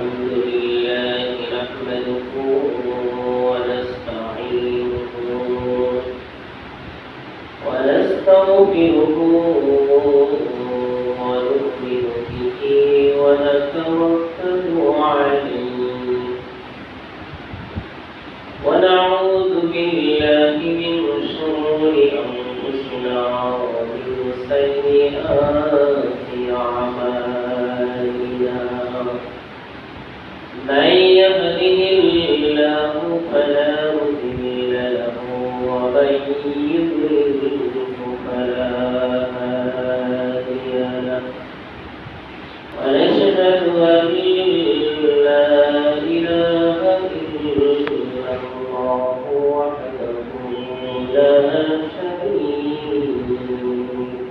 الحمد لله نحمده ونستعينه ونستغفره ونؤمن به ونتوكل عليه ونعوذ بالله من شرور أنفسنا ومن سيئات أعمالنا من يهده الله فلا مضل له ومن يضلل فلا هادي له ونشهد أن لا إله إلا الله وحده لا شريك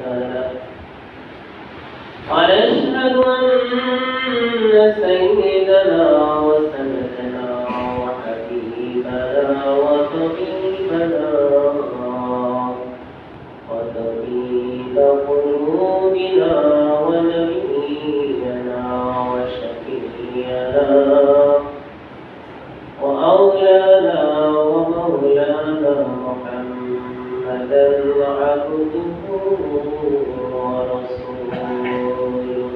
له ونشهد أن سيدنا وسندنا وحبيبنا وطبيبنا وطبيب قلوبنا ونبينا وشفيعنا وأولانا ومولانا محمدا عبده ورسوله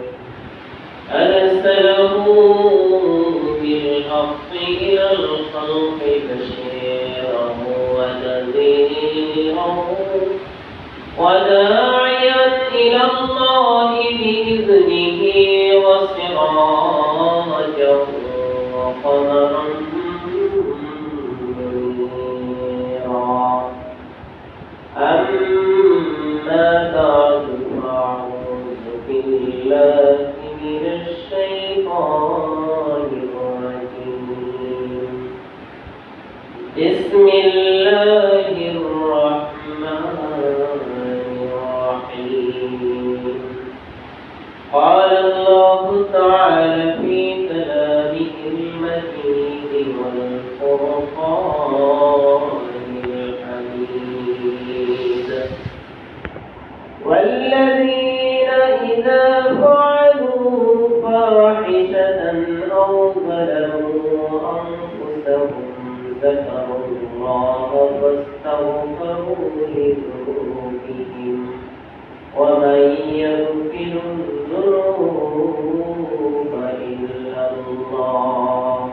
أرسله بالحق إلى الخلق بشيرا ونذيرا وداعيا إلى الله بإذنه وسراجا وقمرا منيرا أما بعد فأعوذ بالله من الشيطان الرجيم بسم الله الرحمن الرحيم قال الله تعالى في كلامه المجيد والفرقان الحميد والذين إذا فعلوا فاحشة أو ظلموا أنفسهم ذكروا الله فاستغفروا لذنوبهم ومن يغفر الذنوب إلا الله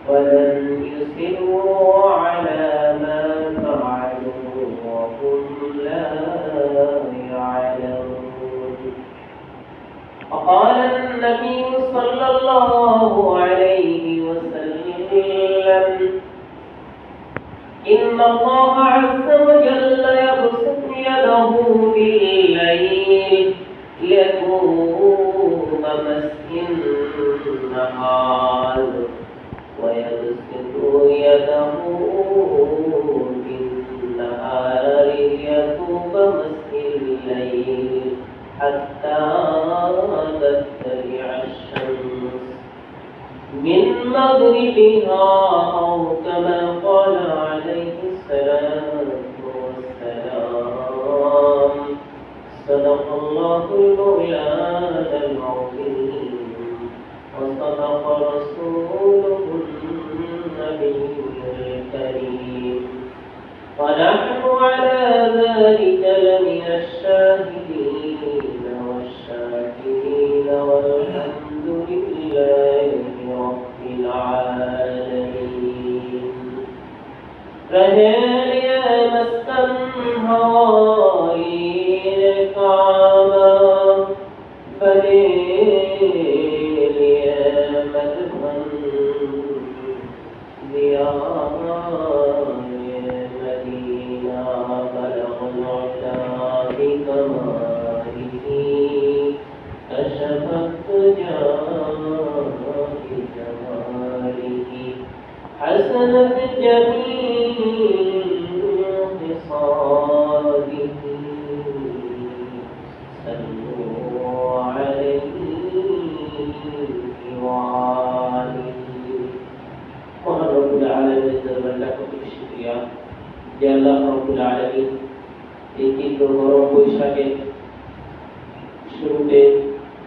ولن يصروا على ما فعلوا وهم لا يعلمون وقال النبي صلى الله عليه وسلم إن الله عز وجل يبسط يده بالليل ليتوب مسك النهار ويبسط يده بالنهار ليتوب مسك الليل حتى تطلع الشمس من مغربها أو كما قال عليه الصلاة والسلام صدق الله المولانا العظيم وصدق رسوله النبي الكريم ونحن على ذلك لمن الشاهدين والشاكرين والحمد لله رب العالمين رهيا مسكن هواي كعبة فليليا مدفن ديار مدينة بلغ العلا بكماله كشف الدجى بجماله حسنت جميع خصاله صلوا عليه وآله মহান রব্বুল আলামিনের দরবারে লাখো কোটি শুকরিয়া যে আল্লাহ রব্বুল আলামিন এই তীব্র গরম বৈশাখের শুরুতে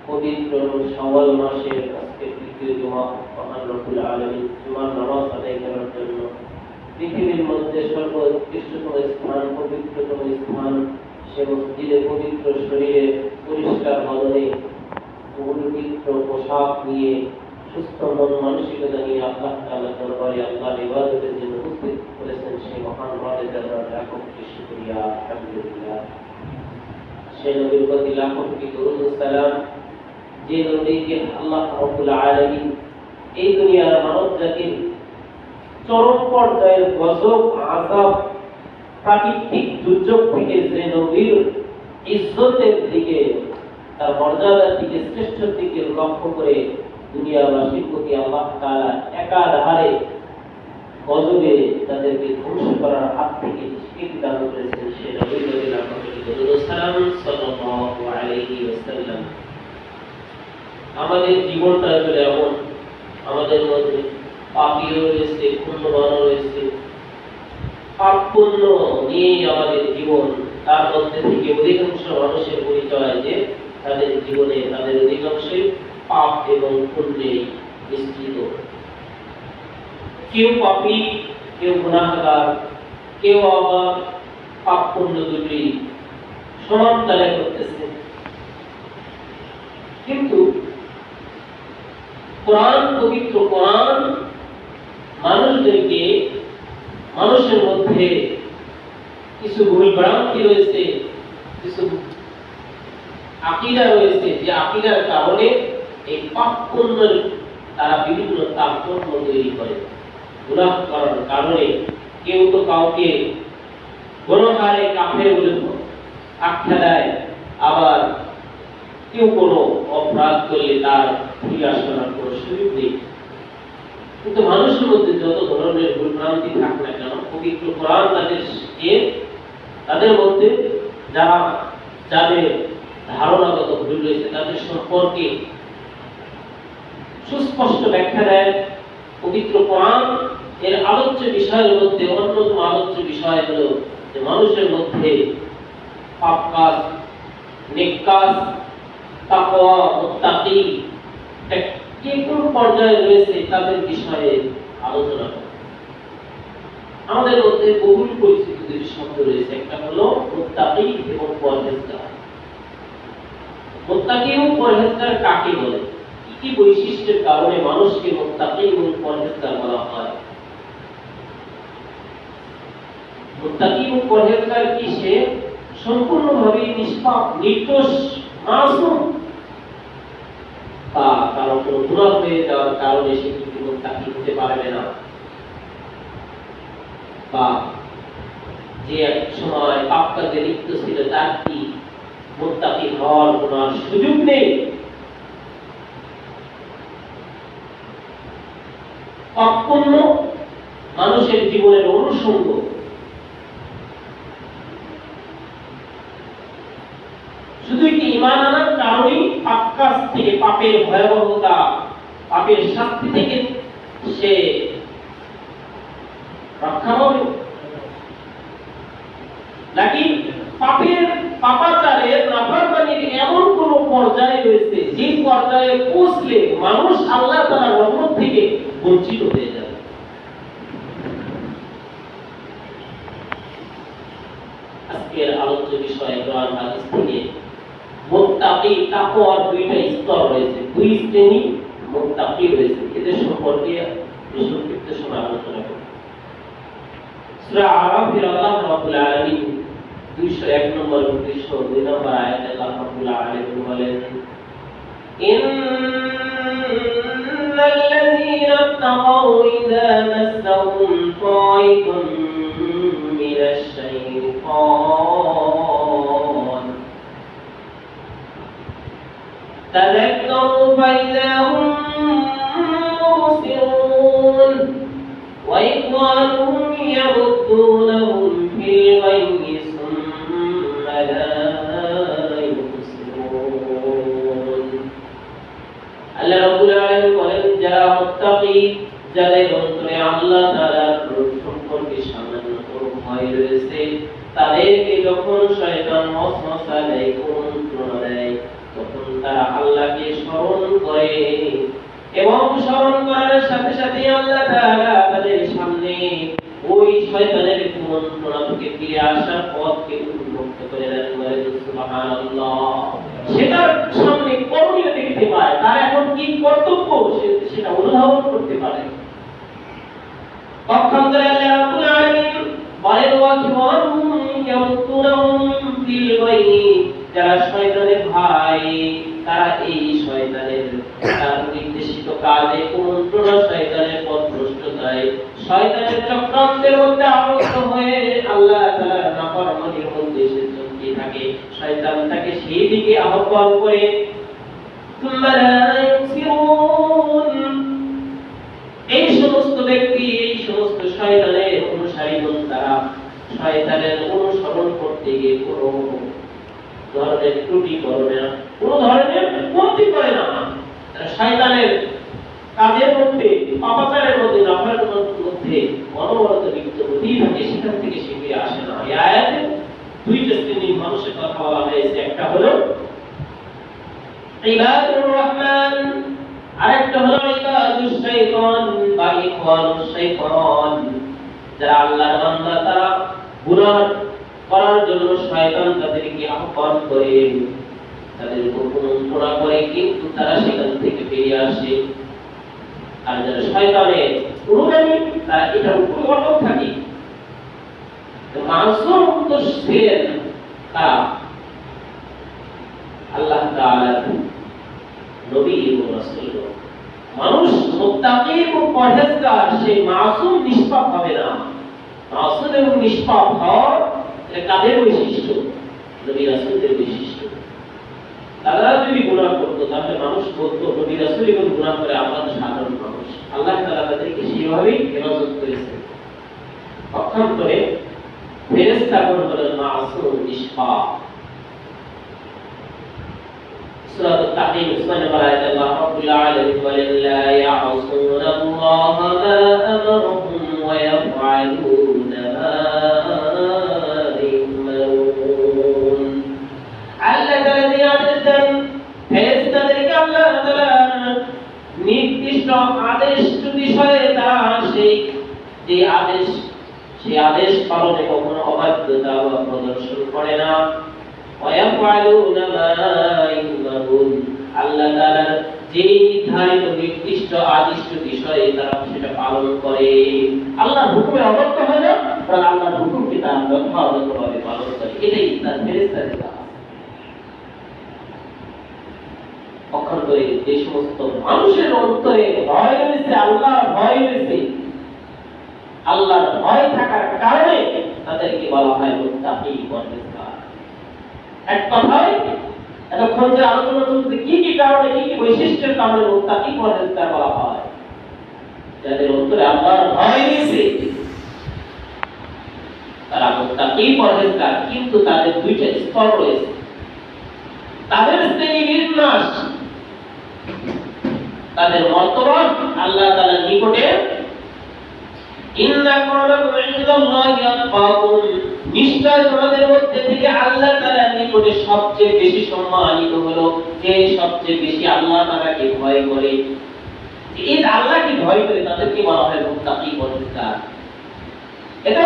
পবিত্র শাওয়াল মাসের আজকে দ্বিতীয় জুমা মহান রব্বুল আলামিন জুমার নামাজ আদায় করার জন্য পৃথিবীর মধ্যে সর্বোৎকৃষ্টতম স্থান, পবিত্রতম স্থান, সে মসজিদে পবিত্র শরীরে পরিষ্কার বদনে পবিত্র পোশাক নিয়ে সুস্থ মন মানসিকতা নিয়ে আল্লাহ তাআলার দরবারে আল্লাহর ইবাদতের জন্য উপস্থিত করেছেন সেই মহান রবের দরবারে লাখো কোটি শুকরিয়া। আলহামদুলিল্লাহ। সেই নবীর প্রতি লাখো কোটি দরুদ ও সালাম, যে নবীকে আল্লাহ রাব্বুল আলামিন এই দুনিয়ার মানব জাতির চরম পর্যায়ের গজব, আযাব, প্রাকৃতিক দুর্যোগ থেকে যে নবীর ইজ্জতের দিকে, তার মর্যাদার দিকে, শ্রেষ্ঠর দিকে লক্ষ্য করে দুনিয়াবাসীর প্রতি আল্লাহ তাআলা একাধারে গজবে তাদেরকে ধ্বংস করার হাত থেকে স্বীকৃতি দান করেছেন সেই নবীর প্রতি লাখো কোটি দরুদ ও সালাম সাল্লাল্লাহু আলাইহি ওয়াসাল্লাম। আমাদের জীবনটা আসলে এমন, আমাদের মধ্যে পাপীও রয়েছে, পুণ্যবানও রয়েছে। পাপপুণ্য নিয়েই আমাদের জীবন। তার মধ্যে থেকে অধিকাংশ মানুষের পরিচয় যে তাদের জীবনে তাদের অধিকাংশই পাপ এবং পুণ্যে মিশ্রিত। কেউ পাপী, কেউ গুনাহগার, কেউ আবার পাপ পুণ্য দুটি সমান তালে করতেছে। কিন্তু কোরআন, পবিত্র কোরআন মানুষদেরকে, মানুষের মধ্যে কিছু ভুল ভ্রান্তি রয়েছে, কিছু আকীদা রয়েছে, যে আকীদার কারণে এই পাপ পুণ্যের তারা বিভিন্ন তারতম্য তৈরি করে। গুনাহ করার কারণে কেউ তো কাউকে গুনাহগারে কাফের বলে আখ্যা দেয়, আবার কেউ কোনো অপরাধ করলে তার ফিরে আসার কোনো সুযোগ নেই। কিন্তু মানুষের মধ্যে যত ধরনের ভুলভ্রান্তি থাক না কেন, পবিত্র কোরআন তাদের মধ্যে যারা যাদের ধারণাগত ভুল রয়েছে তাদের সম্পর্কে সুস্পষ্ট ব্যাখ্যা দেয়। পবিত্র কোরআন এর আলোচ্য বিষয়ের মধ্যে অন্যতম আলোচ্য বিষয় হলো যে মানুষের মধ্যে পাপ কাজ, নেক কাজ, তাকওয়া, মুত্তাকি যে কোন পর্যায়ে রয়েছে তাদের বিষয়ে আলোচনা করে। আমাদের মধ্যে বহুল পরিচিত দুটি শব্দ রয়েছে, একটা হলো মুত্তাকি এবং পরহেজগার। মুত্তাকি এবং পরহেজগার কাকে বলে, কি কি বৈশিষ্ট্যের কারণে মানুষকে মুত্তাকি এবং পরহেজগার বলা হয়? মুত্তাকি এবং পরহেজগার কি সে সম্পূর্ণভাবে নিষ্পাপ, নির্দোষ, মাসুম, বা কারো কোনো গুনাহ হয়ে যাওয়ার কারণে সে কিন্তু মুত্তাকি হতে পারবে না, বা যে এক সময় পাপ কাজে লিপ্ত ছিল তার কি মুত্তাকি হওয়ার কোনো সুযোগ নেই? পাপ পুণ্য মানুষের জীবনের অনুষঙ্গ। শুধু কি ঈমান আনার কারণেই পাপ কাজ থেকে, পাপের ভয়াবহতা, পাপের শাস্তি থেকে সে রক্ষা পাবে, নাকি পাপাচারের, নাফরমানির এমন কোন পর্যায়ে রয়েছে যে পর্যায়ে পৌঁছলে মানুষ আল্লাহ তাআলার রহমত থেকে বঞ্চিত হয়ে যাবে? আজকের আলোচ্য বিষয় কোরআন হাদিস থেকে মুত্তাকি, তাকওয়ার দুইটা স্তর রয়েছে, দুই শ্রেণী মুত্তাকি রয়েছে। এদের সম্পর্কে সংক্ষিপ্ত সময় আলোচনা করব। সূরা আরাফের আল্লাহ রাব্বুল আলামিন 201 নম্বর এবং 202 নম্বর আয়াতে আল্লাহ রাব্বুল আলামিন বলেন, ইন্নাল্লাযীনা তাকাউ ইযা মাসসাহুম তায়িফুম মিনাশ শাইতান তাযাক্কারু ফাইযা হুম মুবসিরুন ওয়া ইখওয়ানুহুম ইয়ামুদ্দুনহুম ফিল গায়য়ি সুম্মা লা ইউবসিরুন। আল্লাহ রাব্বুল আলামিন বলেন, যারা মুত্তাকি, যাদের অন্তরে আল্লাহ তাআলার সম্পর্কে সামান্যতম ভয় রয়েছে, তাদেরকে যখন শয়তান ওয়াসওয়াসা দেয়, কুমন্ত্রণা দেয়, তখন তারা আল্লাহকে স্মরণ করে, এবং স্মরণ করার সাথে সাথে আল্লাহ তাআলা তাদের সামনে ওই শয়তানের কুমন্ত্রণা থেকে ফিরে আসার পথকে উন্মুক্ত করে দেন। সুবহানাল্লাহ। সেটার সামনে করণীয় দেখতে পায়, তার এখন কি কর্তব্য সেটা অনুধাবন করতে পারে। পক্ষান্তরে আল্লাহ রাব্বুল আলামিন বলেন ওয়া কিমানুম ইয়ামতুনাহুম ফিল গায়ব, যারা শয়তানের ভাই তারা এই শয়তানের তার নির্দেশিত কাজে কুমন্ত্রণা, শয়তানের পথভ্রষ্টতায়, শয়তানের চক্রান্তের মধ্যে আবদ্ধ হয়ে আল্লাহ তাআলার নাফরমানির মধ্যে সে চলতে থাকে। শয়তান তাকে সেই দিকে আহ্বান করে। সুম্মা লা ইউসিরুন, এই সমস্ত ব্যক্তি, এই সমস্ত শয়তানের অনুসারীগণ তারা শয়তানের অনুসরণ করতে গিয়ে কোনো ধরনের ত্রুটি করে না, কোনো ধরনের কমতি করে না। শয়তানের কাজের মধ্যে, পাপাচারের মধ্যে, নাফরমানির মধ্যে অনবরত লিপ্ত হতেই থাকে, সেখান থেকে সে ফিরে আসে না। এই আয়াতে দুইটা শ্রেণীর মানুষের কথা বলা হয়েছে, একটা হলো ইবাদুর রহমান, আরেকটা হলো ইবাদুশ শাইতান বা ইখওয়ানুশ শাইতান। যারা আল্লাহর বান্দা তারা গুনাহ করার জন্য শয়তান তাদেরকে আহ্বান করে, তাদের উপর কুমন্ত্রণা করে, কিন্তু তারা সেখান থেকে বেরিয়ে আসে। আর যারা শয়তানের অনুগামী তারা এটার উপর অটল থাকে। মাসুম তো ছিলেন তারা আল্লাহ তাআলার নবী এবং রাসূল। মানুষ মুত্তাকি এবং পরহেজগার, সে মাসুম নিষ্পাপ হবে না। মাসুম এবং নিষ্পাপ হওয়া এটা কাদের বৈশিষ্ট্য? নবী রাসূলদের বৈশিষ্ট্য। তারা যদি গুনাহ করতো তাহলে মানুষ বলতো নবী রাসূল এবং গুনাহ করে, আমরা তো সাধারণ মানুষ। আল্লাহ তাআলা তাদেরকে সেইভাবেই হেফাজত করেছেন। পক্ষান্তরে ফেরেশতাগণ হলেন মাসুম, নিষ্পাপ। সূরা আত-তাহরীম 6 নম্বর আয়াতে আল্লাহ রাব্বুল আলামিন বলেন লা ইয়াসুনাল্লাহ মা আমারহুম ওয়া ইয়াফআলুনা মা ইউমারুন। আল্লাহ তাআলা যে আদেশ দেন, ফেরেশতাদেরকে আল্লাহ তাআলা নির্দিষ্ট আদেশ বিষয়ে তারা সেই আদেশ পালনে কখনো অবাধ্যতা প্রদর্শন করে না। ওয়ায়াফআলুনা মা ইউমারুন, আল্লাহ তাআলার যে নির্ধারিত নির্দিষ্ট আদিষ্ট বিষয়ে তারা সেটা পালন করে। আল্লাহর হুকুমে অবাধ্য হয় না, বরং আল্লাহর হুকুমকে তারা যথাযথভাবে পালন করে। এটাই তার ফেরেশতাদের কাজ। পক্ষান্তরে যে সমস্ত মানুষের অন্তরে ভয় রয়েছে, আল্লাহর ভয় রয়েছে, আল্লাহর ভয় থাকার কারণে তাদেরকে বলা হয় মুত্তাকি, পরহেজগার। এক কথায় এতক্ষণ যে আলোচনা চলছে কি কি কারণে, কি কি বৈশিষ্ট্যের কারণে মুত্তাকি, পরহেজগার বলা হয়, যাদের অন্তরে আল্লাহর ভয় রয়েছে তারা মুত্তাকি, পরহেজগার। কিন্তু তাদের দুইটা স্তর রয়েছে, তাদের শ্রেণী বিন্যাস, তাদের মর্তবা আল্লাহ তাআলার নিকটে ইন্না আক্রামাকুম ইনদাল্লাহি আতকাকুম, নিশ্চয় তোমাদের মধ্যে থেকে আল্লাহ তাআলার নিকটে সবচেয়ে বেশি সম্মানিত হলো যে সবচেয়ে বেশি আল্লাহ তাআলাকে ভয় করে। এই আল্লাহকে ভয় করে তাদেরকে বলা হয় মুত্তাকি, পরহেজগার। এটা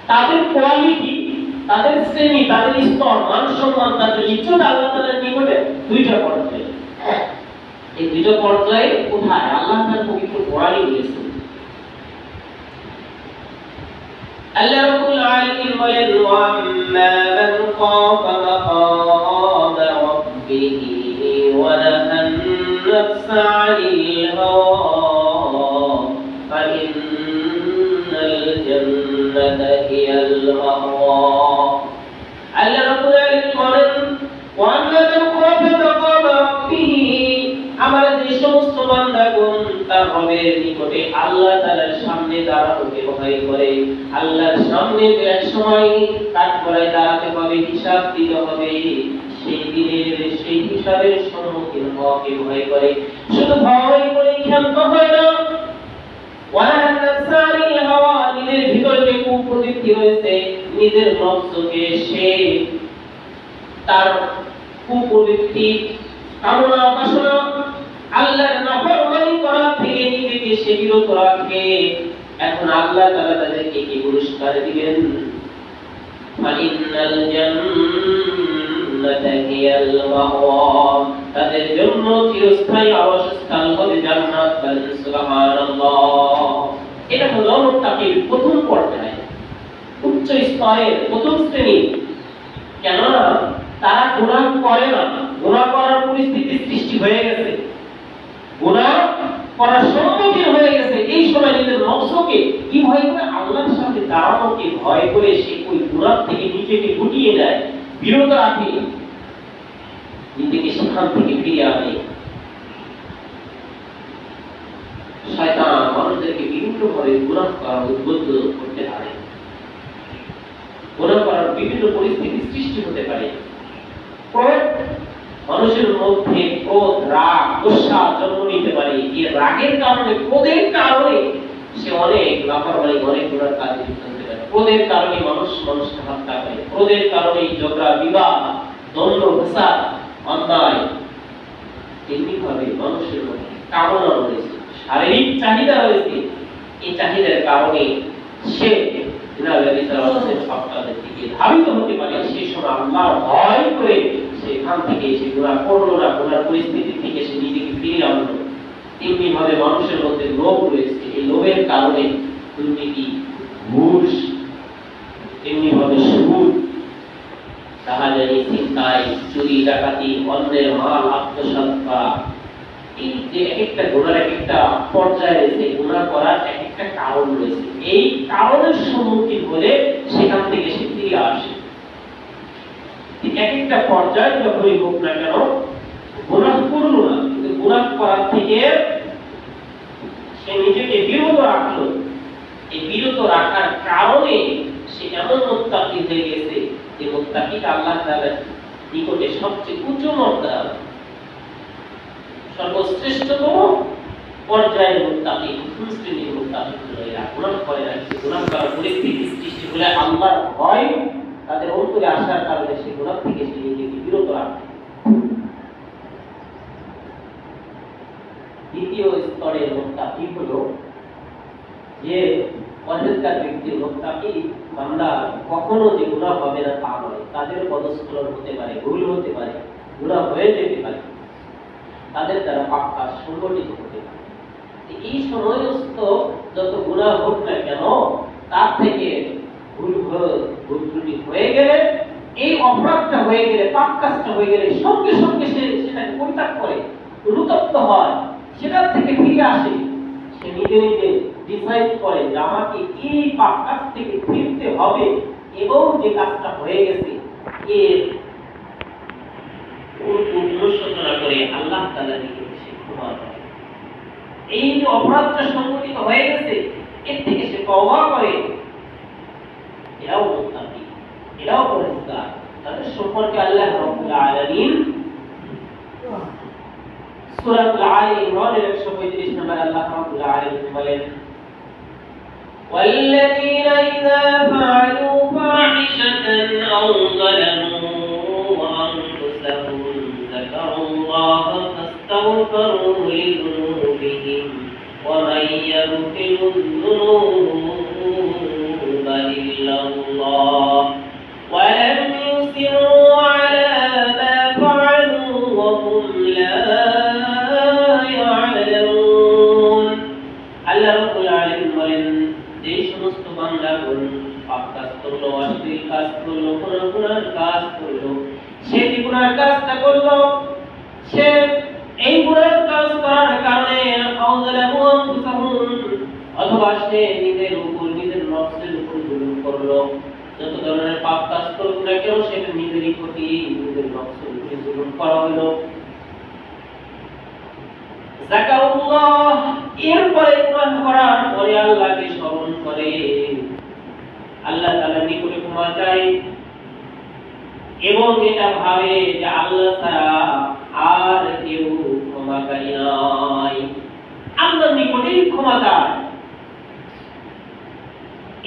তাদের কোয়ালিটি, তাদের শ্রেণী, তাদের স্তর, মান সম্মান, তাদের ইজ্জত আল্লাহ তাআলার নিকটে দুইটা পর্যায়ে। এই দুইটা পর্যায়ে কোথায় আল্লাহ তাআলা পবিত্র কোরআনে বলেছেন। আল্লাহ রাব্বুল আলামিন বলেন ওয়া আম্মা মান খাফা মাকাম রাব্বিহি ওয়া নাহান নাফসা আনিল হাওয়া ফাইন্নাল জান্নাতা হিয়াল মাওয়া। আল্লাহ রাব্বুল আলামিন বলেন ওয়া আম্মা মান খাফা মাকাম রাব্বিহি, আমরা যে সমস্ত বান্দাগণ তার রবের নিকটে আল্লাহ তাআলার সামনে দাঁড়াতে ভয় করে, আল্লাহর সামনে এক সময় কাঠগড়ায় দাঁড়াতে হবে, হিসাব দিতে হবে, সেই দিনের সেই হিসাবের সম্মুখীন হওয়াকে ভয় করে। শুধু ভয় করে ক্ষান্ত হয় না, ওয়ালা নাসারিল হাওয়া, নিজের ভিতরে যে কুপ্রবৃত্তি রয়েছে, নিজের নফসকে সে তার কুপ্রবৃত্তি, কামনা বাসনা, আল্লাহর নাফরমানি সে বিরত রাখে, এখন আল্লাহ তাআলা তাদেরকে কি পুরস্কার দিবেন? ফাইনাল জান্নাতা হিয়াল মাওয়া, তাদের জন্য চিরস্থায়ী আবাসস্থল হবে জান্নাত। বলেন সুবহানাল্লাহ। এটা হলো মুত্তাকির প্রথম পর্যায়, উচ্চ স্তরের প্রথম শ্রেণী। কেননা তারা গুনাহ করে না, গুনাহ করার পরিস্থিতি সৃষ্টি হয়ে গেছে, গুনাহ করার সম্মুখীন হয়ে গেছে, এই সময় নিজের নফসকে কি ভয় করে? আল্লাহর সাথে দাঁড়ানোকে ভয় করে সে ওই গুনাহ থেকে নিজেকে গুটিয়ে নেয়, বিরত রাখে, নিজেকে সেখান থেকে ফিরিয়ে আনে। শয়তান মানুষদেরকে বিভিন্নভাবে গুনাহ করা উদ্বুদ্ধ করতে পারে, গুনাহ করার বিভিন্ন পরিস্থিতি সৃষ্টি হতে পারে। মানুষের মধ্যে ক্রোধ, রাগ, গোসা জন্ম নিতে পারে। এই রাগের কারণে, ক্রোধের কারণে সে অনেক লাপরবাহি, অনেক গুনার কাজে লিপ্ত হতে পারে। ক্রোধের কারণে মানুষকে হত্যা করে, ক্রোধের কারণে ঝগড়া, বিবাদ, দ্বন্দ্ব, ফসাদ, অন্যায়। তেমনি ভাবে মানুষের মধ্যে কামনা রয়েছে, শারীরিক চাহিদা রয়েছে। এই চাহিদার কারণে সে সপ্তাহের দিকে ধাবিত হতে পারে। সেই সময় আল্লাহর ভয় করে সেখান থেকে সে গুনাহ করলো না, গুনার পরিস্থিতি থেকে সে নিজেকে ফিরিয়ে আনলো। তেমনি ভাবে মানুষের মধ্যে লোভ রয়েছে, এই লোভের কারণে দুর্নীতি, ঘুষ, তেমনি ভাবে সুদ, রাহাজানি, ছিনতাই, চুরি, ডাকাতি, অন্যের মাল আত্মসাৎ করা। এই যে এক একটা গুনার এক একটা পর্যায়ে রয়েছে, গুনাহ করার এক একটা কারণ রয়েছে। এই কারণের সম্মুখীন হলে সেখান থেকে সে ফিরে আসে। এক একটা পর্যায়ে যখনই হোক না কেন, গুনাহ করলো না, কিন্তু গুনাহ করার থেকে সে নিজেকে বিরত রাখলো। এই বিরত রাখার কারণে সে এমন মুত্তাকি হয়ে গেছে যে মুত্তাকিটা আল্লাহ তাআলার নিকটে সবচেয়ে উচ্চ মর্যাদা, সর্বশ্রেষ্ঠতম পর্যায়ের মুত্তাকি, প্রথম শ্রেণীর মুত্তাকি হলো এরা। গুনাহ করে না, গুনাহ করার পরিস্থিতি সৃষ্টি হলে আল্লাহর ভয় তাদের অন্তরে আসার কারণে সে গুনাহ থেকে সে নিজেকে বিরত রাখে। দ্বিতীয় স্তরের মুত্তাকি হলো যে পরহেজগার ব্যক্তির মুত্তাকি বান্দা কখনো যে গুনাহ হবে না তা নয়, তাদের পদস্খলন হতে পারে, ভুল হতে পারে, গুনাহ হয়ে যেতে পারে, তাদের দ্বারা পাপ কাজ সংগঠিত হতে পারে। এই সমস্ত যত গুনাহ হোক না কেন, তার থেকে ভুল ত্রুটি হয়ে গেলে, এই অপরাধটা হয়ে গেলে, পাপ কাজটা হয়ে গেলে সঙ্গে সঙ্গে সে সেটাকে পরিত্যাগ করে, অনুতপ্ত হয়, সেটার থেকে ফিরে আসে। সে নিজে নিজে ডিসাইড করে যে আমাকে এই পাপ কাজ থেকে ফিরতে হবে, এবং যে কাজটা হয়ে গেছে এর অনুশোচনা করে আল্লাহ তাআলার নিকটে সে ক্ষমা চায়। এই যে অপরাধটা সংঘটিত হয়ে গেছে, এর থেকে সে তওবা করে। এরাও মুত্তাকি, এরাও পরহেজগার। তাদের সম্পর্কে আল্লাহ রাব্বুল আলামিন সূরা আলে ইমরানের 135 নম্বর আল্লাহ রাব্বুল আলামিন বলেন, والذين إذا فعلوا فاحشة أو ظلموا أنفسهم ذكروا الله فاستغفروا لذنوبهم ومن يغفر الذنوب إلا الله ولم يصروا على ما فعلوا وهم لا يعلمون। আল্লাহ রাব্বুল আলামিন বলেন, যে সমস্ত বান্দাগণ পাপ কাজ করলো, অশ্লীল কাজ করলো, গুনার কাজ করলো, সে যে গুনার কাজটা করলো, সে এই গুনার কাজ করার কারণে অথবা সে নিজের উপর, নিজের নফসের উপর জুলুম করলো। যত ধরনের পাপ কাজ করুক না কেন, সেটা নিজেরই ক্ষতি, নিজের নফসের উপর জুলুম করা হলো। যাকারুল্লাহ, এরপরে গুনাহ করার পরে আল্লাহকে স্মরণ করে, আল্লাহ তাআলার নিকটে ক্ষমা চায়, এবং এটা ভাবে যে আল্লাহ ছাড়া আর কেউ ক্ষমাকারী নাই, আল্লাহর নিকটেই ক্ষমা চায়।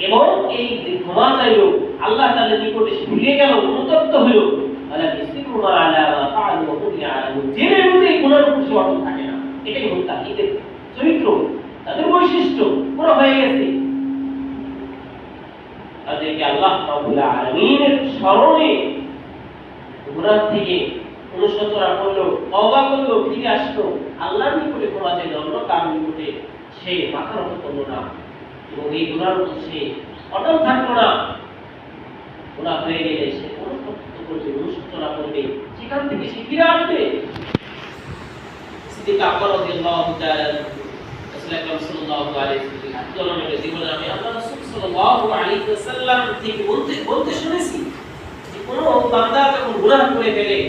এবং এই যে ক্ষমা চাইলো, আল্লাহ তাআলার নিকটে সে ফিরে গেল, অনুতপ্ত হলো, আলা বিসিরুমা আলা মা ফাআলু ওয়া হুম ইয়ালামুন, জেনে বুঝে গুনার উপর সে অটল থাকে না। এটাই মুত্তাকিদের চরিত্র। তাদের বৈশিষ্ট্য পুরো হয়ে গেছে। তাদেরকে আল্লাহ রাব্বুল আলামিনের স্মরণে গুনাহ থেকে অনুশোচনা করলো, তওবা করলো, ফিরে আসলো, আল্লাহর নিকটে ক্ষমা চাইলো, অন্য কারো নিকটে সে মাথা নত করলো না এবং এই গুনার উপর সে অটল থাকলো না। গুনাহ হয়ে গেলে সে অনুতপ্ত করবে, অনুশোচনা করবে, সেখান থেকে সে ফিরে আসবে। সিদ্দিক আকবর রাদিয়াল্লাহু তাআলা রাসূল আকরাম সাল্লাল্লাহু আলাইহি ওয়াসাল্লামের জীবনে আমি আল্লাহ রাসূল সাল্লাল্লাহু আলাইহি ওয়াসাল্লাম থেকে বলতে শুনেছি যে কোনো বান্দা যখন গুনাহ করে ফেলে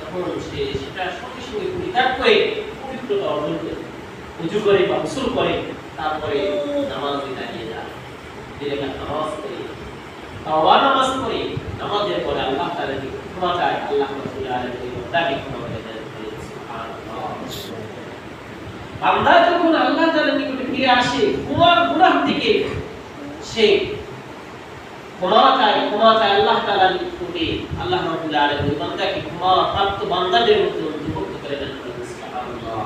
তখন সে সেটা সঙ্গে সঙ্গে পরিত্যাগ করে পবিত্রতা অর্জন করে, ওযু করে বা গোসল করে, তারপরে নামাজে দাঁড়িয়ে যায়, দিনে নামাজ পড়ে, তাওবা নামাজ পড়ে, নামাজের পরে আল্লাহ তাআলাকে ক্ষমা চায়, আল্লাহ রাব্বুল আলামিন তাকে ক্ষমা করে দেন। সুবহানাল্লাহ। বান্দা যখন আল্লাহ তাআলার নিকটে ফিরে আসে গুনাহ থেকে, সে ক্ষমা চায় আল্লাহ তাআলার নিকটে, আল্লাহ রাব্বুল আলামিন বান্দাকে ক্ষমা প্রাপ্ত বান্দাদের মধ্যে অন্তর্ভুক্ত করে দেন। সুবহানাল্লাহ।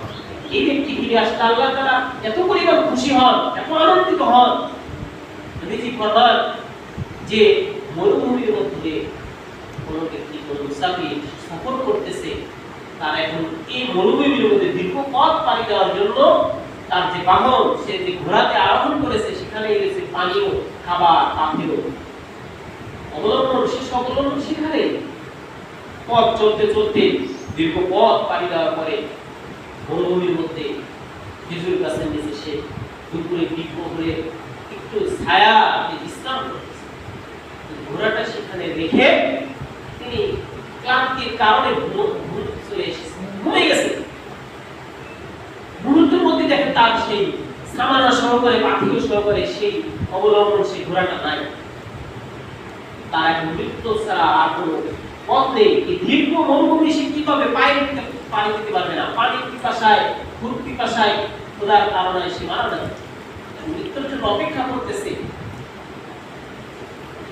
এই ব্যক্তি ফিরে আসলে আল্লাহ তাআলা এত পরিমাণ খুশি হন, এত আনন্দিত হন। নবীজি ফরমান যে মরুভূমির মধ্যে কোনো ব্যক্তি কোনো মুসাফির সফর করতেছে, তার এখন এই মরুভূমির মধ্যে দীর্ঘ পথ পাড়ি দেওয়ার জন্য তার যে বাহন, সে যে ঘোড়াতে আরোহণ করেছে, সেখানে গেছে পানীয়, খাবার, পাথেয় অবলম্বন, সে অবলম্বন সেখানে পথ চলতে চলতে দীর্ঘ পথ পাড়ি দেওয়ার পরে মরুভূমির মধ্যে খেজুর গাছের নিচে সে দুপুরে বিপ্রহরে একটু ছায়া বিশ্রাম করতেছে। ঘোড়াটা সেখানে রেখে তিনি ক্লান্তির কারণে চলে এসেছেন, ঘুমিয়ে গেছে। মুহূর্তের মধ্যে দেখেন তার সেই সামানা সহকারে, পাথেয় সহকারে সেই অবলম্বন, সেই ঘোড়াটা নাই। তার এখন মৃত্যু ছাড়া আর কোনো পথ নেই। এই দীর্ঘ মরুভূমি সে কিভাবে পানি দিতে পারবে না, পানির পিপাসায়, ভূত পিপাসায়, খোদার কারণে সে মারা যাবে, মৃত্যুর জন্য অপেক্ষা করতেছে।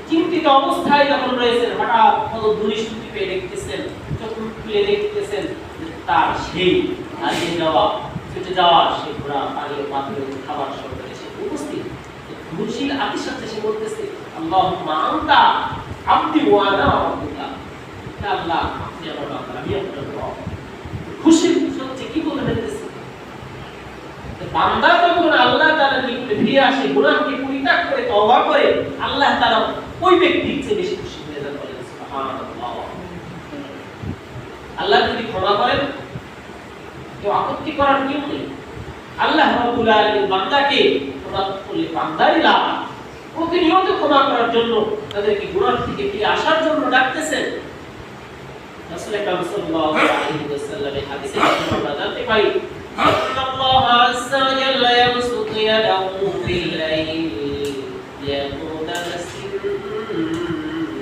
চিন্তিত অবস্থায় যখন রয়েছেন, হঠাৎ পদধ্বনি শুনতে পেয়ে দেখতেছেন, চোখ খুলে দেখতেছেন তার সেই হারিয়ে যাওয়া, ছুটে যাওয়া সে ঘোড়া পানীয় পাথেয় খাবার সহকারে সে উপস্থিত। খুশির আতিশয্যে সে বলতেছে, আল্লাহুম্মা আনতা আবদি ওয়া আনা রাব্বুকা। আল্লাহ, আপনি আমার বান্দা, আমি আপনার রব। খুশির সত্যি কি বলে ফেলতেছে। বান্দা যখন আল্লাহ তাআলার নিকটে ফিরে আসে, গুনাহকে পরিত্যাগ করে তওবা করে, আল্লাহ তাআলা ওই ব্যক্তির চেয়ে বেশি খুশি হয়ে যান। বলেন সুবহানাল্লাহ। আল্লাহ যদি ক্ষমা করেন, কেউ আপত্তি করার কেউ নেই। আল্লাহ রাব্বুল আলামিন বান্দাকে ক্ষমা করলে বান্দারই লাভ। প্রতিনিয়ত ক্ষমা করার জন্য, তাদেরকে গুনাহ থেকে ফিরে আসার জন্য ডাকতেছেন। রাসূল আকরাম সাল্লাল্লাহু আলাইহি ওয়াসাল্লামের হাদিসে আমরা জানতে পারি, আল্লাহ আযজা ওয়া জাল্লা ইয়াবসুতু ইয়াদাহু ফিল লাইল লিয়াকুনা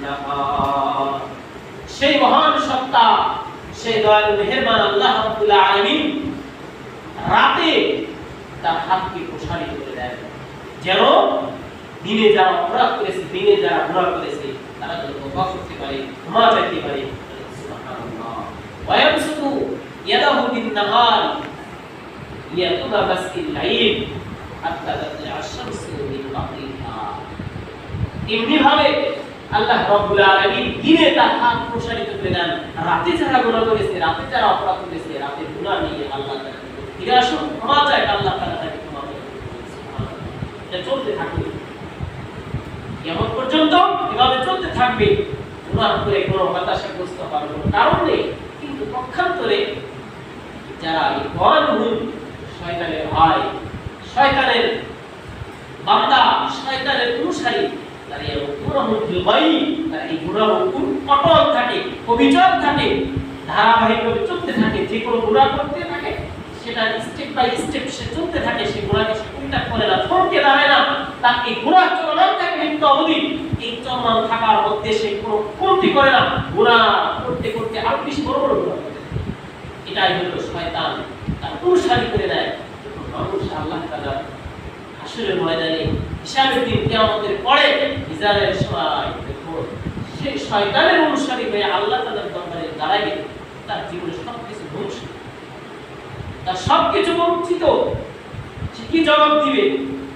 নাহার। সেই মহান সত্তা, সেই দয়ালু মেহেরবান আল্লাহ রাব্বুল আলামিন রাতে তার হাতকে প্রসারিত করে দেন, যেন দিনে যারা অপরাধ করেছে, দিনে যারা গুনাহ করেছে, তারা যেন তওবা করতে পারে, ক্ষমা চাইতে পারে। সুবহানাল্লাহ। ওয়া ইয়াবসুতু ইয়াদাহু বিন নাহার লিয়াকুনা বাসিল লাইল হাত্তা তাতলা আশ-শামসু মিন মাগরিবিহা। এমনি ভাবে আল্লাহ রাব্বুল আলামিন দিনে তার হাত প্রসারিত করে দেন, রাতে যারা গুনাহ করেছে, রাতে যারা অপরাধ করেছে, রাতে গুনাহ নিয়ে আল্লাহ তাআলা ফিরে আসুন, ক্ষমা চায়, আল্লাহ তাআলা তাকে ক্ষমা করে দেন। সুবহানাল্লাহ। এটা চলতে থাকবে কিয়ামত পর্যন্ত, এভাবে চলতে থাকবে। গুনাহ করে কোনো হতাশাগ্রস্ত হওয়ার কোনো কারণ নেই। কিন্তু পক্ষান্তরে যারা এই কোরআন শয়তানের ভাই, শয়তানের বান্দা, শয়তানের অনুসারী, তারা এই গুনাহ অটল থাকে, অবিচল থাকে, ধারাবাহিকভাবে চলতে থাকে। যে কোনো গুনাহ করতে থাকে, সেটা স্টেপ বাই স্টেপ সে চলতে থাকে, সে গুনাহকে সে পরিত্যাগ করে না, থমকে দাঁড়ায় না। তার এই গুনাহ চলমান থাকে মৃত্যু অবধি। এই চলমান থাকার মধ্যে সে কোনো কমতি করে না, গুনাহ করতে করতে আরো বেশি বড় বড় গুনাহ করে। এটাই হলো শয়তান, তার অনুসারী করে দেয়। মানুষ আল্লাহ তাআলা হাসরের ময়দানে হিসাবের দিন, কিয়ামতের পরে মিজানের সময় দেখুন, সেই শয়তানের অনুসারী হয়ে আল্লাহ তাআলার দরবারে দাঁড়াবে, তার জীবনে সবকিছু ধ্বংস, তার সবকিছু বঞ্চিত, সে কি জবাব দিবে?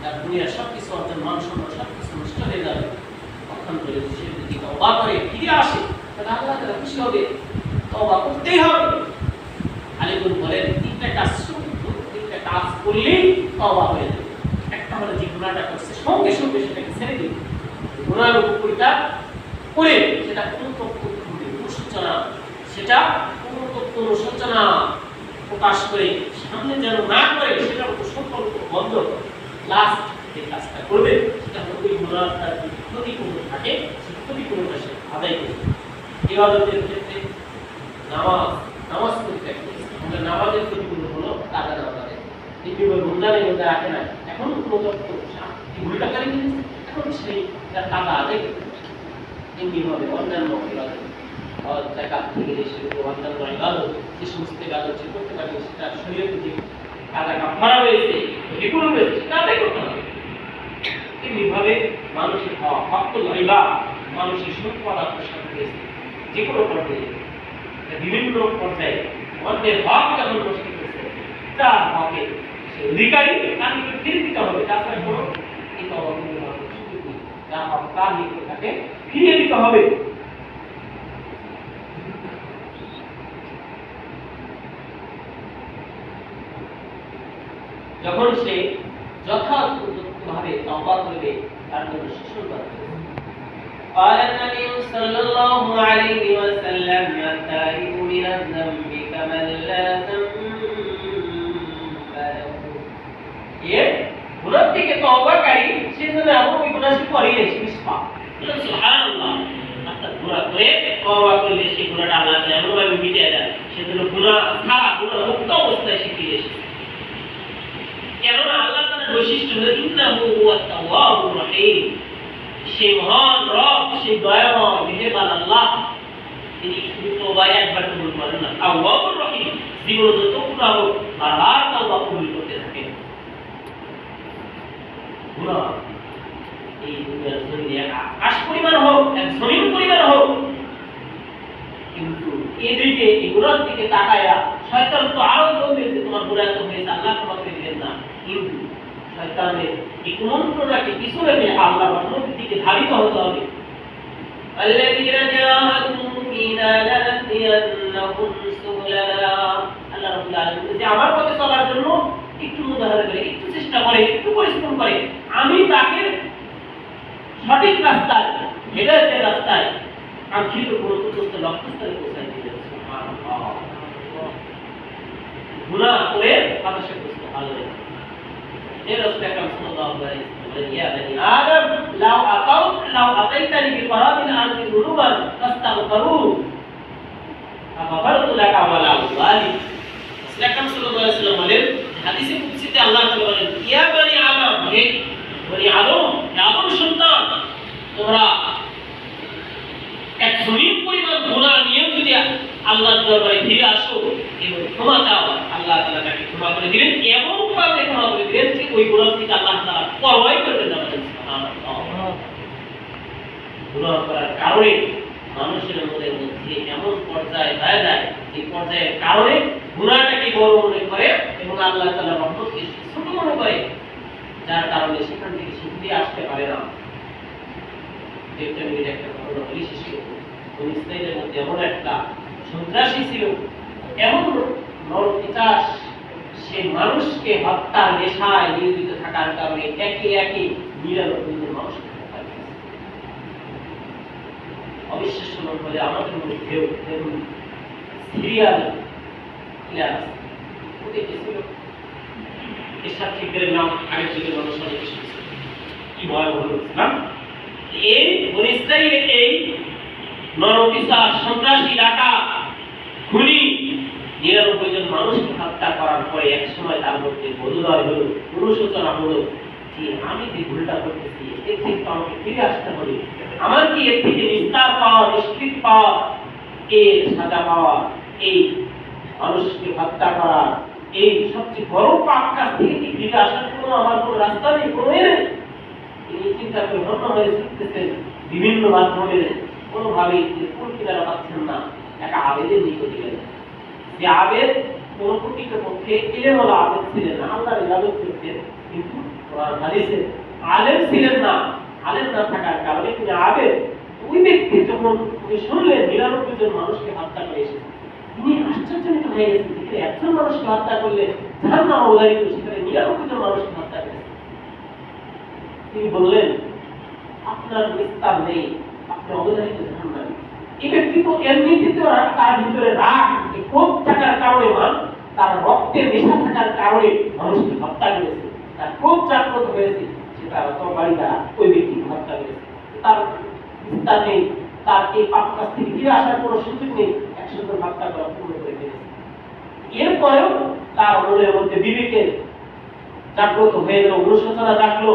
তার দুনিয়ার সবকিছু অর্জন, মান সম্মান সবকিছু নষ্ট হয়ে যাবে। পক্ষান্তরে সে যদি তওবা করে ফিরে আসে তাহলে আল্লাহ তাআলা খুশি হবে। তওবা করতেই হবে। আলিকুল বলেন তিনটা কাজ করলেই তওবা হয়ে যাবে। একটা হলো যে গুনাহটা করছে সঙ্গে সঙ্গে সেটাকে ছেড়ে দিবে। গুনাহের উপরিটা করে সেটা অনুশোচনা, সেটা অনুশোচনা প্রকাশ করে সামনে যেন না করে সেটা সম্পর্ক বন্ধ করে লাস্ট যে কাজটা করবে সেটা হলো ওই গুনাহটা যদি ক্ষতিপূর্ণ থাকে সেই ক্ষতিপূর্ণটা সে আদায় করবে। ইবাদতের ক্ষেত্রে নামাজ পড়তে আমরা নামাজের ক্ষতিপূর্ণ হলো কাজা নামাজে রমজানের মধ্যে রাখে না, এখন কোনো ভুলটা করে নিয়েছে, এখন সেই কাজা আদায় করতে এমনি হবে অন্যান্য ইবাদত জাকাত থেকে শুরু করে অন্যান্য ইবাদত যে সমস্ত ইবাদত যে করতে পারে সেটা শরীয়তে যে কাজা কাফারা হয়েছে এগুলো হয়েছে সেটা আদায় করতে হবে। এমনিভাবে মানুষের হকুল ইবাদ মানুষের সম্পদ আত্মসাৎ হয়েছে যে কোনো পর্যায়ে বিভিন্ন পর্যায়ে অন্যের হক যখন নষ্ট করেছে তার হকে সে অধিকারী তাকে ফিরে দিতে হবে। তাছাড়া কোনো কিন্তু যার হক তার নিকট তাকে ফিরিয়ে দিতে হবে। যখন সে যথাযথভাবে তওবা করবে তার জন্য সুসংবাদ রয়েছে। قال النبي صلى الله عليه وسلم التائب من الذنب كمن لا ذنب له। ये গুনাহ থেকে তওবাকারী সে যেন এমন ওই গুনাহ সে করেই নাই, সে নিষ্পাপ। সুবহানাল্লাহ। অর্থাৎ গুনাহ করে তওবা করলে সেই গুনাহটা আল্লাহ তাআলা এমনভাবে মিটিয়ে দেয় সে যেন গুনাহ ছাড়া গুনাহ মুক্ত অবস্থায় সে ফিরে এসেছে। কেননা আল্লাহ তাআলার বৈশিষ্ট্য হলো ইন্নাহু হুয়াত তাওয়াবুর রহিম। সেই মহান রব, সেই দয়াময় মেহেরবান আল্লাহ, তিনি শুধু তওবা একবার কবুল করেন না, তাওয়াবুর রহিম, জীবনে যত গুনাহ হোক বারবার তওবা কবুল করতে থাকেন। গুনাহ এই দুনিয়ার জমিনে আকাশ পরিমাণ হোক, এক জমিন পরিমাণ হোক, কিন্তু এদিকে এই গুনার দিকে তাকায়া শয়তান তো আরো বলবে যে তোমার গুনাহ তো হয়েছে, আল্লাহ তোমাকে দিবেন না। কিন্তু শয়তানের এই কুমন্ত্রণাকে পিছনে নিয়ে আল্লাহর রহমতের দিকে ধাবিত হতে হবে। আল্লাযীনা জাহাদু ফীনা লানাহদিয়ান্নাহুম সুবুলানা। আল্লাহ রাব্বুল আলামিন যে আমার পথে চলার জন্য একটু মুজাহাদা করে, একটু চেষ্টা করে, একটু পরিশ্রম করে, আমি তাকে সঠিক রাস্তায়, হেদায়েতের রাস্তায় কাঙ্ক্ষিত গন্তব্য লক্ষ্যস্থলে পৌঁছায় দিবেন। সুবহানাল্লাহ। গুনাহ করে হতাশাগ্রস্ত হবে। রাসূল আকরাম সাল্লাল্লাহু আলাইহি ওয়াসাল্লাম ইয়া বনি আদম লাউ আতাইতানি বিকরাবিল আরদি যুনুবান ফাস্তাগফিরু ফাগফারতু লাকা ওয়া লা উবালি। রাসূল আকরাম সাল্লাল্লাহু আলাইহি ওয়াসাল্লাম বলেন হাদিসে কুদসিতে আল্লাহ তাআলা বলেন ইয়া বনি আদম, হে বনি আদম, হে আদম সন্তান, তোমরা এক জমিন পরিমাণ গুনাহ নিয়ে যদি আল্লাহর দরবারে ফিরে আসো এবং ক্ষমা চাও, আল্লাহ তাআলা তাকে ক্ষমা করে দিবেন, এমন ভাবে ক্ষমা করে দিবেন যে ওই গুনাহ থেকে আল্লাহ তাআলা পরোয়াই করবেন না। সুবহানাল্লাহ। গুনাহ করার কারণে মানুষের মধ্যে এমন পর্যায়ে হয়ে যায়, এই পর্যায়ের কারণে গুনাহটাকে বড় মনে করে এবং আল্লাহ তাআলার রহমতকে ছোট মনে করে, যার কারণে সেখান থেকে সে ফিরে আসতে পারে না। একটা ঘটনা বলি শেষ করব। ইসরায়েলের মধ্যে এমন একটা সন্ত্রাসী ছিল, এমন নরপিশাচ, সে মানুষকে হত্যার নেশায় নিয়োজিত থাকার কারণে একে একে ৯৯ জন মানুষকে হত্যা করেছে। অবিশ্বাস্য মনে হলে আমাদের মধ্যেও সিরিয়াল কিলার আছে। ওদের কি ছিল? এই সাক্ষীদের নাম আগের যুগের মানুষ অনেক কিছু কি ভয়াবহ না। এই বনী ইসরাইলের এই নরপিশাচ, সন্ত্রাসী, ডাকাত, খুনি ৯৯ জন মানুষকে হত্যা করার পরে এক সময় তার মধ্যে বোধোদয় হলো, অনুশোচনা হলো যে আমি যে ভুলটা করতেছি এর থেকে আমাকে ফিরে আসতে হবে, আমার কি এর থেকে নিস্তার পাওয়া, নিষ্কৃত পাওয়া, এর সাজা পাওয়া, এই মানুষকে হত্যা করা, এই সবচেয়ে বড় পাপ কাজ থেকে কি ফিরে আসার কোনো আমার কোনো রাস্তা নেই, কোনো নেই। তিনি চিন্তা করে ধন্য হয়ে শিখতেছেন বিভিন্ন মাধ্যমে, কোনোভাবেই কোন কিনারা পাচ্ছেন না। একটা আবেদের নিকটে গেলেন, যে আবেদ কোন প্রকৃতপক্ষে ইলমওয়ালা আলেম ছিলেন না, আল্লাহর ইবাদত করতেন কিন্তু কোরআন হাদিসের আলেম ছিলেন না। আলেম না থাকার কারণে তিনি আবেদ। ওই ব্যক্তি যখন তিনি শুনলেন ৯৯ জন মানুষকে হত্যা করে এসেছে, তিনি আশ্চর্যজনক হয়ে গেছেন, যেখানে একজন মানুষকে হত্যা করলে জাহান্নাম অবধারিত, সেখানে ৯৯ জন মানুষকে হত্যা করেছে। তিনি বললেন, আপনার বিস্তার নেই, আপনি অবধারিত জাহান্নামী। এই ব্যক্তি তো এমনিতে তো তার ভিতরে রাগ, ক্ষোভ থাকার কারণে তার রক্তের নেশা থাকার কারণে মানুষকে হত্যা করেছে, তার ক্ষোভ জাগ্রত হয়েছে, সে তার তরবারিটা ওই ব্যক্তিকে হত্যা করেছে। তার বিস্তার নেই, তার এই পাপ কাজ থেকে ফিরে আসার কোনো সুযোগ নেই, ১০০ জন হত্যা করা পূর্ণ করে ফেলেছে। এরপরেও তার মনের মধ্যে বিবেকের জাগ্রত হয়ে গেল, অনুশোচনা জাগলো,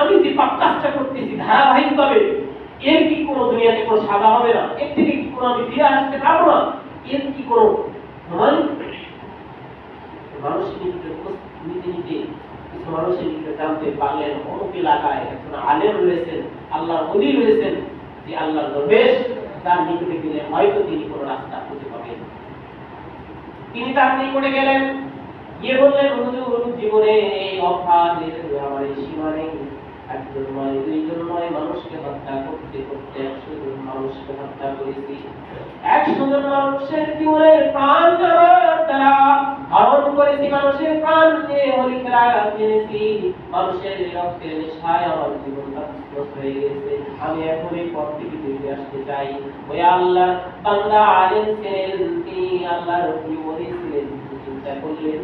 আমি যে পাপ কাজটা করতেছি ধারাবাহিকভাবে, এর কি কোনো দুনিয়াতে কোনো সাদা হবে না, এর থেকে কি কোনো আমি ফিরে আসতে পারবো না, এর কি কোনো মানুষের নিজে নিজে কিছু মানুষের নিজে জানতে পারলেন অমুক এলাকায় একজন আলেম রয়েছেন, আল্লাহর ওলি রয়েছেন, যে আল্লাহর দরবেশ, তার নিকটে গেলে হয়তো তিনি কোনো রাস্তা খুঁজে পাবেন। তিনি তার নিকটে গেলেন, গিয়ে বললেন, হুজুর, জীবনে এই অপরাধের আমার এই সীমা নেই, একজন নয়, দুইজন নয়, মানুষকে হত্যা করতে করতে ১০০ জন মানুষকে হত্যা করেছি। ১০০ জন মানুষের জীবনের প্রাণ দ্বারা হরণ করেছি, মানুষের প্রাণ নিয়ে হরিকরা জেনেছি, মানুষের রক্তের নেশায় আমার জীবনটা বিধ্বস্ত হয়ে গেছে। আমি এখন এই পথ থেকে বেরিয়ে আসতে চাই। ওই আল্লাহ বান্দা আলেম ছিলেন, তিনি আল্লাহর ওলি ছিলেন, চিন্তা করলেন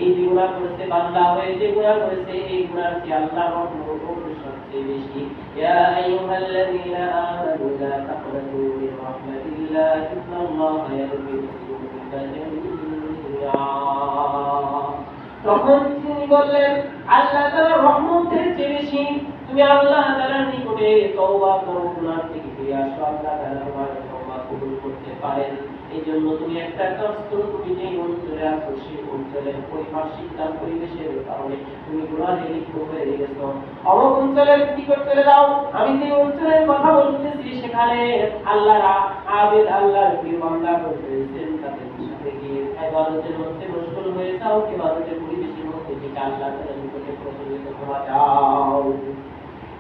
এই যে গুনাহ করেছে বান্দা, হয়ে যে গুনাহ করেছে এই গুনাহ কি আল্লাহর রহমত সবচেয়ে বেশি। ইয়া আইয়ুহাল্লাযীনা আমানু লা তাকনাতু মিন রাহমাতিল্লাহ ইন্নাল্লাহা ইয়াগফিরু যুনুবা জামিআ। তখন তিনি বললেন, আল্লাহ তাআলার রহমত থেকে বেশি, তুমি আল্লাহ তাআলার নিকটে তওবা করো, গুনাহ থেকে ফিরে আসো, আল্লাহ তাআলা তোমার তওবা কবুল করতে পারেন। এই জন্য তুমি একটা কাজ করো, তুমি যে অঞ্চলে আছো সেই অঞ্চলের পারিপার্শ্বিক পরিবেশের কারণে তুমি গুনাহে লিপ্ত হয়ে গেছো, অমুক অঞ্চলের নিকট চলে যাও। আমি যে অঞ্চলের কথা বলতেছি সেখানে আল্লাহর আবেদ, আল্লাহর প্রিয় বান্দা রয়েছেন, তাদের সাথে গিয়ে ইবাদতের মধ্যে মশগুল হয়ে যাও, ইবাদতের পরিবেশের মধ্যে থেকে আল্লাহ তাআলার নিকটে প্রচলিত হওয়া যাও।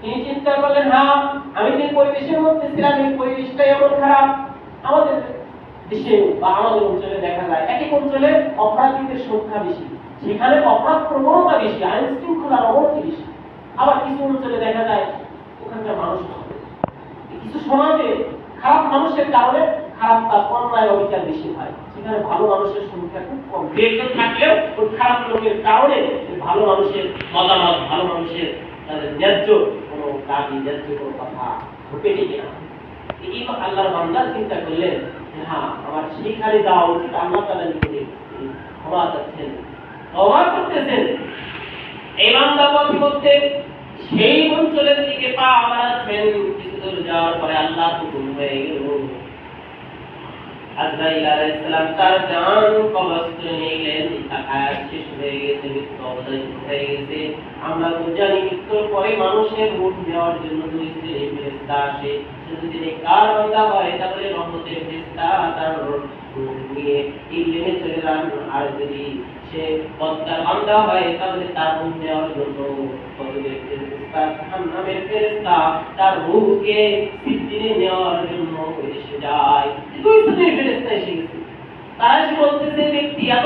তিনি চিন্তা করলেন, হ্যাঁ, আমি যে পরিবেশের মধ্যে ছিলাম এই পরিবেশটা এমন খারাপ। আমাদের দেশে বা আমাদের অঞ্চলে দেখা যায় এক এক অঞ্চলে অপরাধীদের সংখ্যা বেশি, সেখানে অপরাধ প্রবণতা বেশি, আইন শৃঙ্খলার অবনতি বেশি। আবার কিছু অঞ্চলে দেখা যায় ওখানকার মানুষ কিছু সমাজে খারাপ মানুষের কারণে খারাপ কাজ, অন্যায়, অবিচার বেশি হয়, সেখানে ভালো মানুষের সংখ্যা খুব কম। একজন থাকলেও ওই খারাপ লোকের কারণে ভালো মানুষের মতামত, ভালো মানুষের তাদের ন্যায্য কোনো দাবি, ন্যায্য কোনো কথা ঘটেনি কিনা। এই আল্লাহর বান্দা চিন্তা করলেন, হ্যাঁ, আমার সেইখানে যাওয়া উচিত, আল্লাহ তাআলার নিকটে ক্ষমা চাচ্ছেন, তওবা করতেছেন। এই বান্দা পথে পথে সেই অঞ্চলের দিকে পা বাড়াচ্ছেন। কিছু দূর যাওয়ার পরে আল্লাহ হুকুম হয়ে গেল, আজরাইল আলাইহিস সালাম তার জান কবজ নিয়ে গেলেন। হায়াত শেষ হয়ে গেছে, মৃত্যু অবধারিত হয়ে গেছে। আমরা তো জানি মৃত্যুর পরে মানুষের রূহ নেওয়ার জন্য দুই শ্রেণীর ফেরেশতা আসে। যদি নেককার বান্দা হয় তাহলে রহমতের ফেরেশতা তার রূহ নিয়ে ইল্লিমে চলে যান, আর যদি সে বদকার বান্দা হয় তাহলে তার রূহ নেওয়ার জন্য গজবের ফেরেশতা, জাহান্নামের ফেরেশতা তার রূহকে সিজ্জিনে নেওয়ার জন্য এসে যায়। দুই শ্রেণীর ফেরেশতা এসে গেছে। তারা এসে বলতেছে, ব্যক্তি এত